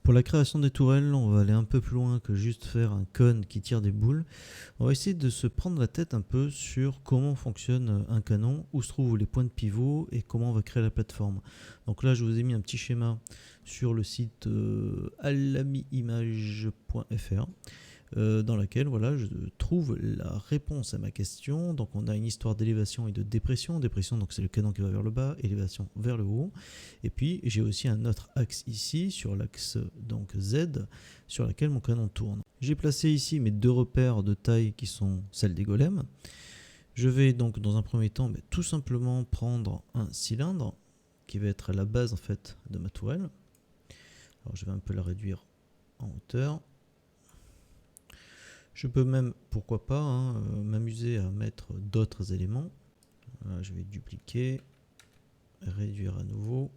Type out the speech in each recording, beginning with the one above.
Pour la création des tourelles, on va aller un peu plus loin que juste faire un cône qui tire des boules. On va essayer de se prendre la tête un peu sur comment fonctionne un canon, où se trouvent les points de pivot et comment on va créer la plateforme. Donc là, je vous ai mis un petit schéma sur le site alamiimage.fr. Dans laquelle voilà, je trouve la réponse à ma question. Donc on a une histoire d'élévation et de dépression. Dépression, donc c'est le canon qui va vers le bas, élévation vers le haut. Et puis j'ai aussi un autre axe ici, sur l'axe donc Z, sur laquelle mon canon tourne. J'ai placé ici mes deux repères de taille qui sont celles des golems. Je vais donc dans un premier temps tout simplement prendre un cylindre qui va être à la base en fait de ma tourelle. Alors je vais un peu la réduire en hauteur. Je peux même, pourquoi pas, m'amuser à mettre d'autres éléments. Voilà, je vais dupliquer, réduire à nouveau.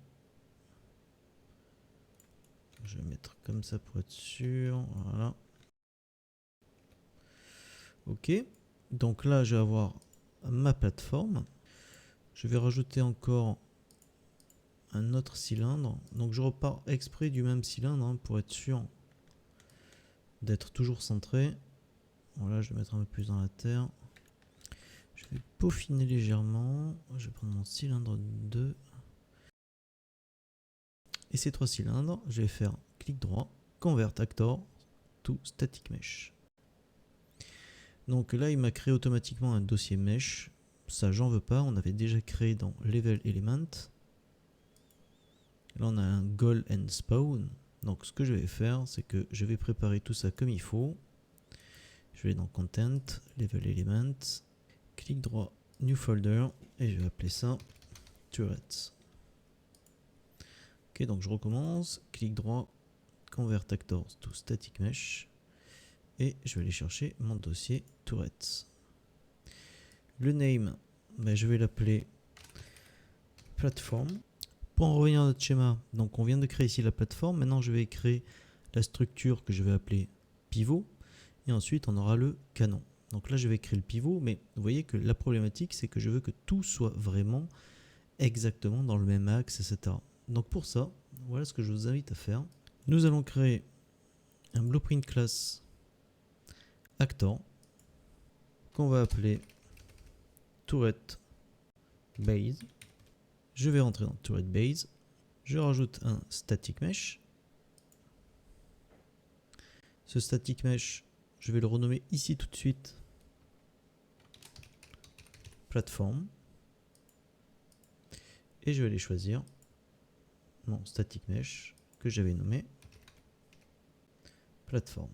Je vais mettre comme ça pour être sûr. Voilà. Ok. Donc là, je vais avoir ma plateforme. Je vais rajouter encore un autre cylindre. Donc je repars exprès du même cylindre pour être sûr d'être toujours centré. Voilà, je vais mettre un peu plus dans la terre. Je vais peaufiner légèrement. Je vais prendre mon cylindre 2. Et ces trois cylindres, je vais faire clic droit, Convert Actor to Static Mesh. Donc là, il m'a créé automatiquement un dossier Mesh. Ça, j'en veux pas. On avait déjà créé dans Level Element. Là, on a un Goal and Spawn. Donc, ce que je vais faire, c'est que je vais préparer tout ça comme il faut. Je vais dans Content, Level Element, clic droit, New Folder, et je vais appeler ça Turrets. Ok, donc je recommence, clic droit, Convert Actors to Static Mesh, et je vais aller chercher mon dossier Turrets. Le name, je vais l'appeler Platform. Pour en revenir à notre schéma, donc on vient de créer ici la plateforme, maintenant je vais créer la structure que je vais appeler pivot, et ensuite on aura le canon. Donc là je vais créer le pivot, mais vous voyez que la problématique c'est que je veux que tout soit vraiment exactement dans le même axe, etc. Donc pour ça, voilà ce que je vous invite à faire. Nous allons créer un blueprint class actor qu'on va appeler turret base. Je vais rentrer dans turret base. Je rajoute un static mesh. Ce static mesh, je vais le renommer ici tout de suite plateforme. Et je vais aller choisir mon static mesh que j'avais nommé plateforme.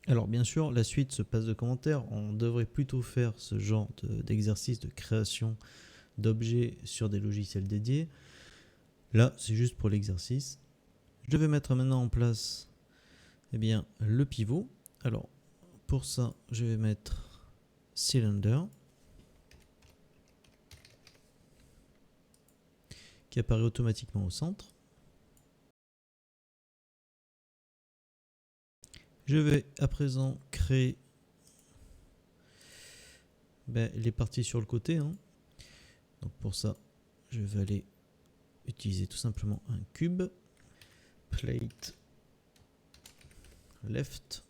Alors bien sûr, la suite se passe de commentaires. On devrait plutôt faire ce genre d'exercice de création d'objets sur des logiciels dédiés. Là, c'est juste pour l'exercice. Je vais mettre maintenant en place le pivot. Alors, pour ça, je vais mettre cylinder qui apparaît automatiquement au centre. Je vais à présent créer les parties sur le côté. Donc pour ça, je vais aller utiliser tout simplement un cube. Plate left.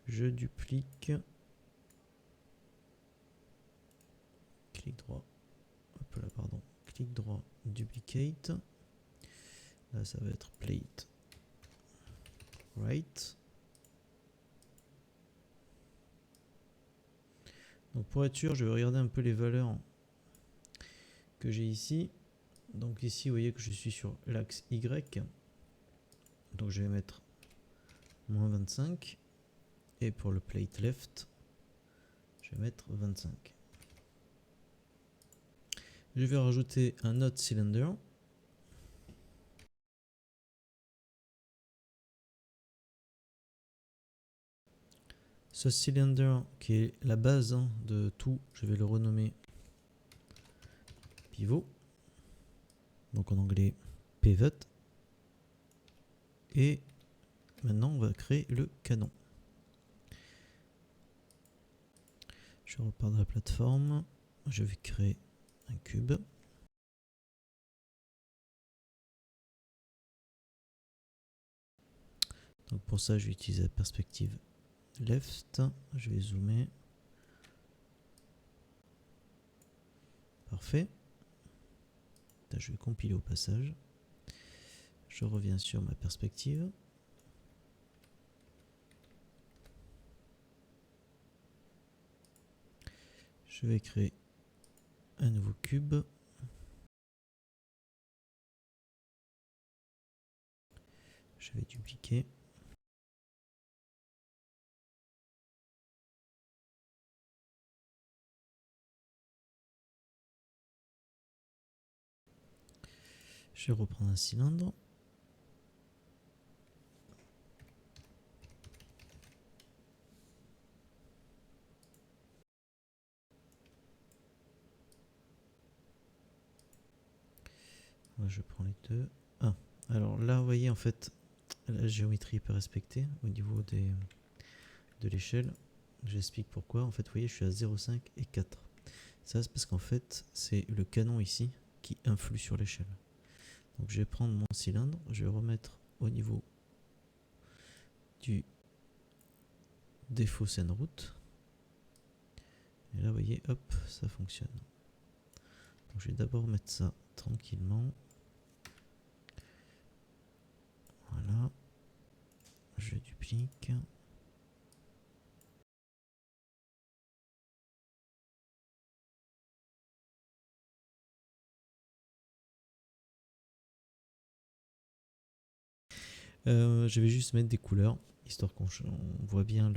Je duplique. Clic droit. Hop là, pardon. Clic droit, duplicate. Là, ça va être plate right. Donc pour être sûr, je vais regarder un peu les valeurs que j'ai ici. Donc ici, vous voyez que je suis sur l'axe Y. Donc je vais mettre moins 25. Et pour le plate left, je vais mettre 25. Je vais rajouter un autre cylinder. Ce cylinder qui est la base de tout, je vais le renommer pivot. Donc en anglais pivot. Et maintenant on va créer le canon. Je repars de la plateforme. Je vais créer un cube. Donc pour ça, je vais utiliser la perspective left. Je vais zoomer. Parfait. Là, je vais compiler au passage. Je reviens sur ma perspective. Je vais créer un nouveau cube. Je vais dupliquer. Je vais reprendre un cylindre. Je prends les deux. Ah, alors là, vous voyez, en fait, la géométrie est pas respectée au niveau de l'échelle. J'explique pourquoi. En fait, vous voyez, je suis à 0,5 et 4. Ça, c'est parce qu'en fait, c'est le canon ici qui influe sur l'échelle. Donc, je vais prendre mon cylindre, je vais remettre au niveau du défaut scène route. Et là, vous voyez, hop, ça fonctionne. Donc, je vais d'abord mettre ça tranquillement. Voilà. Je duplique. Je vais juste mettre des couleurs, histoire qu'on voit bien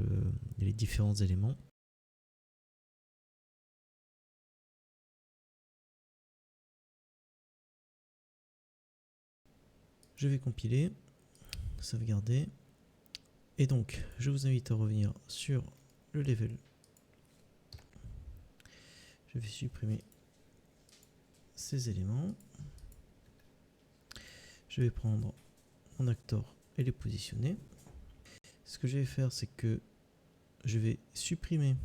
les différents éléments. Je vais compiler, sauvegarder. Et donc, je vous invite à revenir sur le level. Je vais supprimer ces éléments. Je vais prendre mon acteur et les positionner. Ce que je vais faire, c'est que je vais supprimer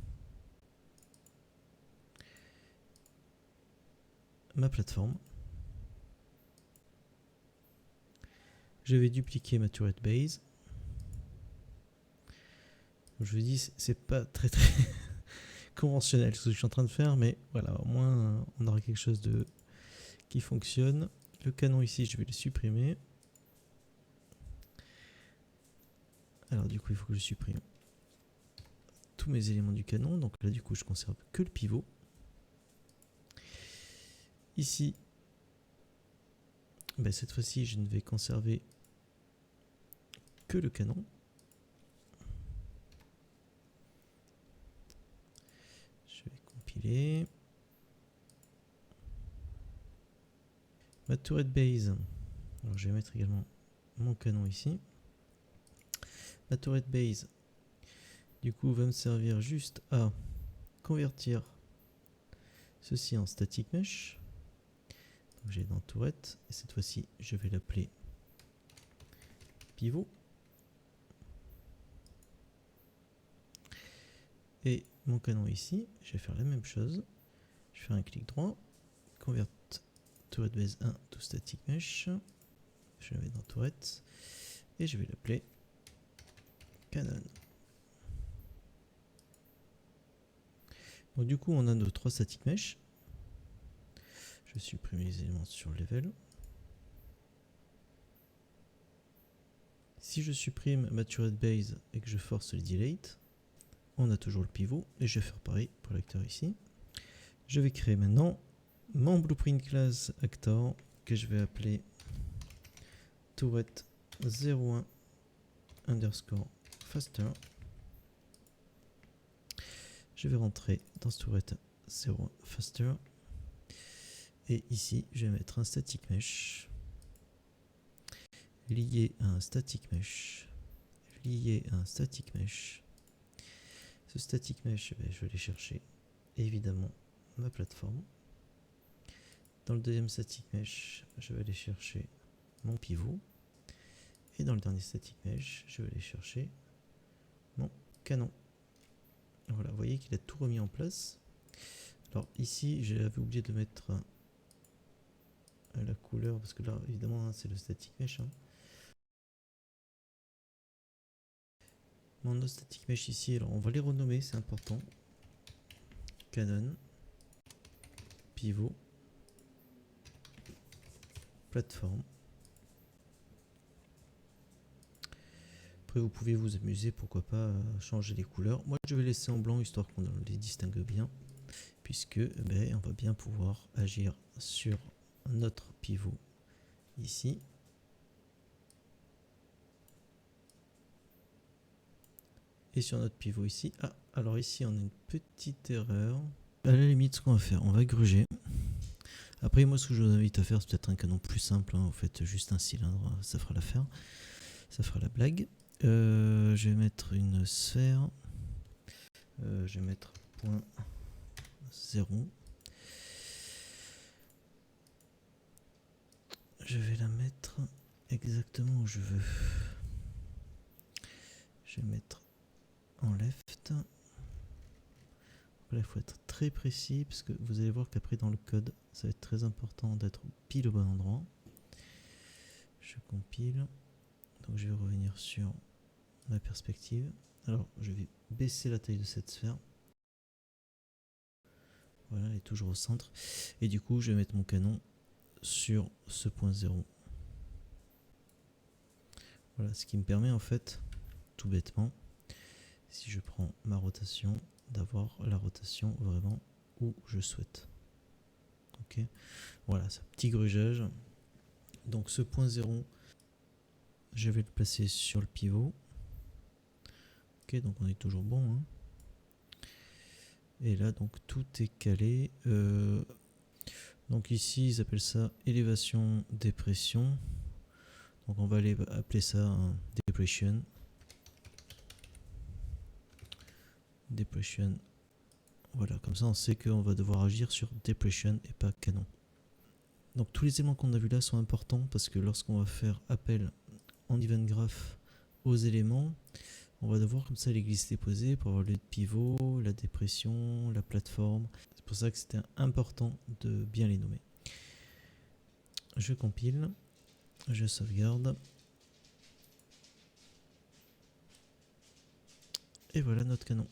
ma plateforme. Je vais dupliquer ma turret base. Je vous dis, c'est pas très conventionnel ce que je suis en train de faire, mais voilà, au moins on aura quelque chose qui fonctionne. Le canon ici, je vais le supprimer. Alors du coup, il faut que je supprime tous mes éléments du canon. Donc là, du coup, je conserve que le pivot. Ici, ben, cette fois-ci, je ne vais conserver que le canon. Je vais compiler. Ma turret base. Alors, je vais mettre également mon canon ici. Ma turret base, du coup, va me servir juste à convertir ceci en static mesh. Donc j'ai dans turret, et cette fois-ci, je vais l'appeler pivot. Et mon canon ici, je vais faire la même chose. Je fais un clic droit, convert turret base 1 to static mesh. Je le mets dans turret et je vais l'appeler canon. Donc du coup, on a nos 3 static mesh. Je vais supprimer les éléments sur level. Si je supprime ma turret base et que je force le delete, on a toujours le pivot et je vais faire pareil pour l'acteur ici. Je vais créer maintenant mon blueprint class actor que je vais appeler turret 01 underscore faster. Je vais rentrer dans ce turret 01 faster et ici je vais mettre un static mesh lié à un static mesh lié à un static mesh. Ce static mesh, je vais aller chercher évidemment ma plateforme. Dans le deuxième static mesh, je vais aller chercher mon pivot. Et dans le dernier static mesh, je vais aller chercher mon canon. Voilà, vous voyez qu'il a tout remis en place. Alors ici, j'avais oublié de mettre la couleur, parce que là, évidemment, c'est le static mesh. Mon node static mesh ici, alors on va les renommer, c'est important. Canon, pivot, plateforme. Après vous pouvez vous amuser, pourquoi pas changer les couleurs. Moi je vais laisser en blanc histoire qu'on les distingue bien, puisque on va bien pouvoir agir sur notre pivot ici. Et sur notre pivot ici. Ah, alors ici on a une petite erreur. À la limite, ce qu'on va faire, on va gruger. Après, moi, ce que je vous invite à faire, c'est peut-être un canon plus simple. Vous faites juste un cylindre, ça fera l'affaire. Ça fera la blague. Je vais mettre une sphère. Je vais mettre point 0. Je vais la mettre exactement où je veux. Je vais mettre en left. Là, il faut être très précis parce que vous allez voir qu'après dans le code, ça va être très important d'être pile au bon endroit. Je compile. Donc je vais revenir sur ma perspective. Alors je vais baisser la taille de cette sphère. Voilà, elle est toujours au centre. Et du coup, je vais mettre mon canon sur ce point 0. Voilà, ce qui me permet en fait, tout bêtement, si je prends ma rotation, d'avoir la rotation vraiment où je souhaite. Ok, voilà, c'est un petit grugeage. Donc ce point 0, je vais le placer sur le pivot. Ok, donc on est toujours bon. Hein. Et là, donc tout est calé. Donc ici, ils appellent ça élévation, dépression. Donc on va aller appeler ça un depression. Depression. Voilà, comme ça on sait qu'on va devoir agir sur depression et pas canon. Donc tous les éléments qu'on a vus là sont importants parce que lorsqu'on va faire appel en event graph aux éléments, on va devoir comme ça les glisser-déposer pour avoir le pivot, la dépression, la plateforme. C'est pour ça que c'était important de bien les nommer. Je compile, je sauvegarde. Et voilà notre canon.